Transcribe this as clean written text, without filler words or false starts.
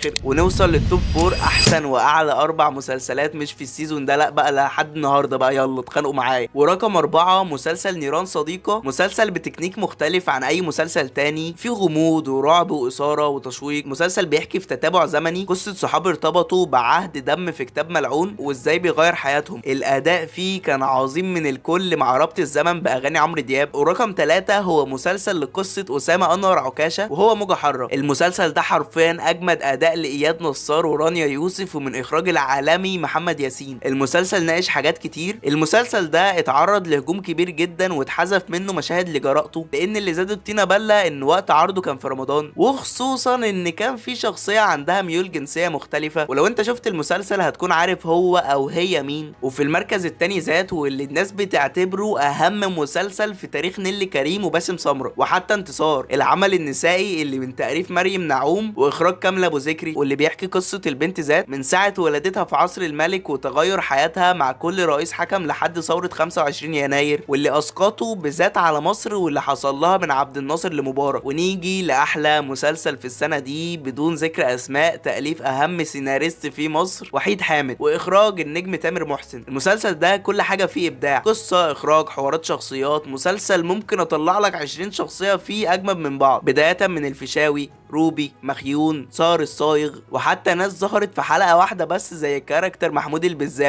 الاخر ونوصل للتوب 4 احسن واعلى 4 مسلسلات مش في السيزون ده لا بقى لحد النهارده بقى، يلا اتخانقوا معايا. ورقم 4 مسلسل نيران صديقة، مسلسل بتكنيك مختلف عن اي مسلسل تاني، فيه غموض ورعب واثاره وتشويق. مسلسل بيحكي في تتابع زمني قصه صحاب ارتبطوا بعهد دم في كتاب ملعون وازاي بيغير حياتهم. الاداء فيه كان عظيم من الكل مع ربط الزمن باغاني عمرو دياب. ورقم 3 هو مسلسل لقصه اسامه انور عكاشه وهو موجة حرة. المسلسل ده حرفيا اجمد اداء لاياد نصار ورانيا يوسف ومن اخراج العالمي محمد ياسين. المسلسل ناقش حاجات كتير. المسلسل ده اتعرض لهجوم كبير جدا واتحذف منه مشاهد لجرأته، لان اللي زاد الطينه بله ان وقت عرضه كان في رمضان، وخصوصا ان كان في شخصيه عندها ميول جنسيه مختلفه، ولو انت شفت المسلسل هتكون عارف هو او هي مين. وفي المركز التاني ذات واللي الناس بتعتبره اهم مسلسل في تاريخ نيللي كريم وباسم سمرة وحتى انتصار، العمل النسائي اللي من تأليف مريم نعوم واخراج كامله ابو ذكري، واللي بيحكي قصه البنت ذات من ساعه ولادتها في عصر الملك وتغير حياتها مع كل رئيس حكم لحد ثوره 25 يناير واللي اسقطوا بذات على مصر واللي حصل لها من عبد الناصر لمبارك. ونيجي لاحلى مسلسل في السنه دي بدون ذكر اسماء، تأليف اهم سيناريست في مصر وحيد حامد واخراج النجم تامر محسن. المسلسل ده كل حاجه فيه ابداع، قصه اخراج حوارات شخصيات، مسلسل ممكن اطلع لك 20 شخصيه فيه اجمد من بعض، بدايه من الفيشاوي، روبي، مخيون، سار الصايغ، وحتى ناس ظهرت في حلقه واحده بس زي الكاركتر محمود البزاوي